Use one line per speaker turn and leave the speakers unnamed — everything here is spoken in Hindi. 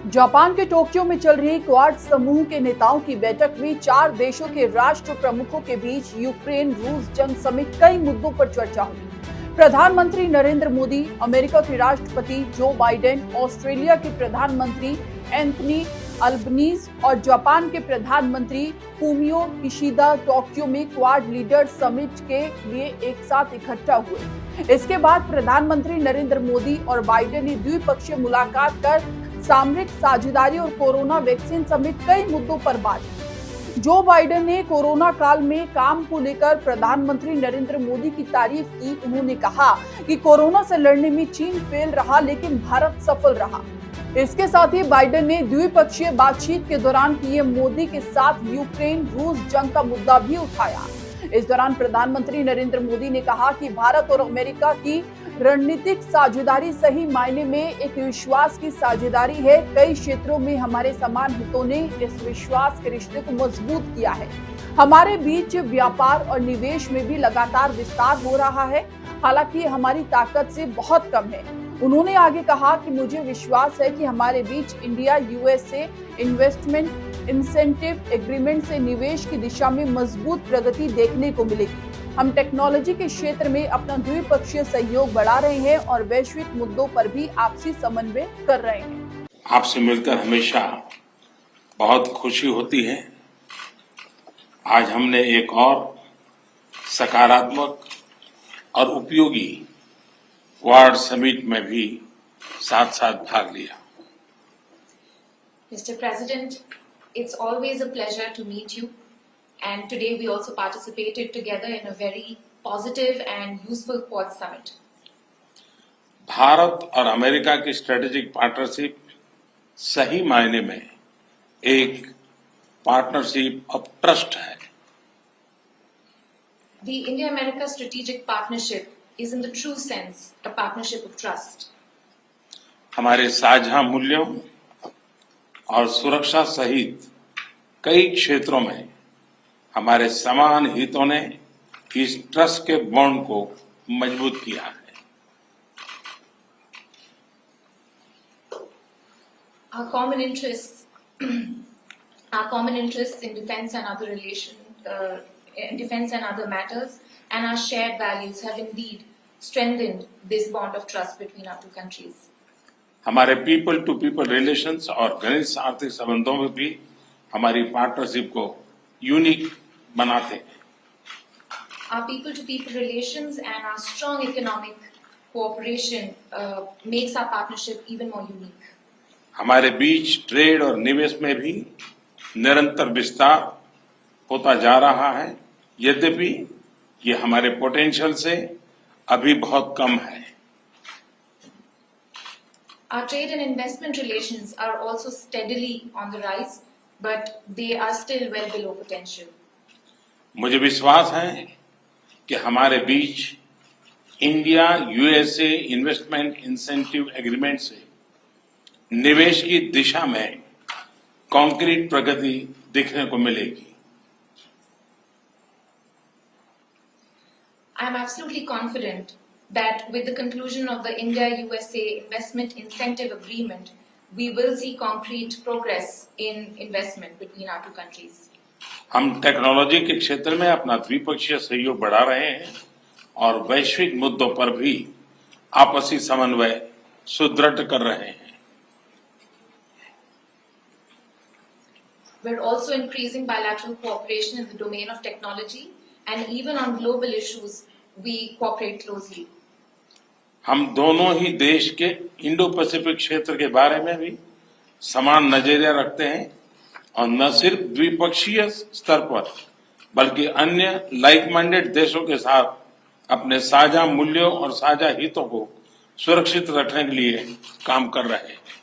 जापान के टोक्यो में चल रही क्वाड समूह के नेताओं की बैठक में 4 देशों के राष्ट्र प्रमुखों के बीच यूक्रेन रूस जंग समेत कई मुद्दों पर चर्चा हुई। प्रधानमंत्री नरेंद्र मोदी, अमेरिका के राष्ट्रपति जो बाइडेन, ऑस्ट्रेलिया के प्रधानमंत्री एंथनी अल्बनीज और जापान के प्रधानमंत्री फूमियो किशिदा टोक्यो में क्वाड लीडर समिट के लिए एक साथ इकट्ठा हुए। इसके बाद प्रधानमंत्री नरेंद्र मोदी और बाइडेन ने द्विपक्षीय मुलाकात कर सामरिक साझेदारी और कोरोना वैक्सीन समेत कई मुद्दों पर बात की। जो बाइडेन ने कोरोना काल में काम को लेकर प्रधानमंत्री नरेंद्र मोदी की तारीफ की। उन्होंने कहा कि कोरोना से लड़ने में चीन फेल रहा लेकिन भारत सफल रहा। इसके साथ ही बाइडेन ने द्विपक्षीय बातचीत के दौरान पीएम मोदी के साथ यूक्रेन रूस जंग का मुद्दा भी उठाया। इस दौरान प्रधानमंत्री नरेंद्र मोदी ने कहा कि भारत और अमेरिका की रणनीतिक साझेदारी सही मायने में एक विश्वास की साझेदारी है। कई क्षेत्रों में हमारे समान हितों ने इस विश्वास के रिश्ते को मजबूत किया है। हमारे बीच व्यापार और निवेश में भी लगातार विस्तार हो रहा है, हालांकि हमारी ताकत से बहुत कम है। उन्होंने आगे कहा कि मुझे विश्वास है कि हमारे बीच India USA investment incentive agreement से निवेश की दिशा में मजबूत प्रगति देखने को मिलेगी। हम टेक्नोलॉजी के क्षेत्र में अपना द्विपक्षीय सहयोग बढ़ा रहे हैं और वैश्विक मुद्दों पर भी आपसी समन्वय कर रहे हैं।
आपसे मिलकर हमेशा बहुत खुशी होती है। आज हमने एक और सकारात्मक और उपयोगी क्वाड समिट में भी साथ साथ भाग लिया।
Mr. President, it's always a pleasure to meet you, and today we also participated together in a very positive and useful Quad Summit.
Bharat और अमेरिका की स्ट्रेटेजिक पार्टनरशिप सही मायने में एक पार्टनरशिप ऑफ ट्रस्ट है।
The India-America strategic partnership is in the true sense a partnership of trust.
हमारे साझा मूल्यों और सुरक्षा सहित कई क्षेत्रों में हमारे समान हितों ने इस ट्रस्ट के बॉन्ड को मजबूत किया है।
Our common interests in defense and other defense and other matters, and our shared values have indeed strengthened this bond of trust between our two countries.
हमारे पीपल टू पीपल रिलेशंस और घनिष्ठ आर्थिक संबंधों में भी हमारी पार्टनरशिप को यूनिक बनाते हैं।
Our people to people relations and our strong economic cooperation makes our partnership even more unique.
हमारे बीच ट्रेड और निवेश में भी निरंतर विस्तार होता जा रहा है, यद्यपि ये हमारे पोटेंशियल से अभी बहुत कम है।
Our trade and investment relations are also steadily on the rise, but they are still well below potential.
मुझे विश्वास है कि हमारे बीच India USA investment incentive agreement से निवेश की दिशा में कॉन्क्रीट प्रगति देखने को मिलेगी।
I am absolutely confident that with the conclusion of the India-USA Investment Incentive Agreement, we will see concrete progress in investment between our two countries.
हम टेक्नोलॉजी के क्षेत्र में अपना द्विपक्षीय सहयोग बढ़ा रहे हैं और वैश्विक मुद्दों पर भी आपसी समन्वय सुदृढ़ कर रहे हैं।
We're also increasing bilateral cooperation in the domain of technology, and even on global issues, we cooperate closely.
हम दोनों ही देश के इंडो पैसिफिक क्षेत्र के बारे में भी समान नजरिया रखते हैं और न सिर्फ द्विपक्षीय स्तर पर बल्कि अन्य लाइक माइंडेड देशों के साथ अपने साझा मूल्यों और साझा हितों को सुरक्षित रखने के लिए काम कर रहे हैं।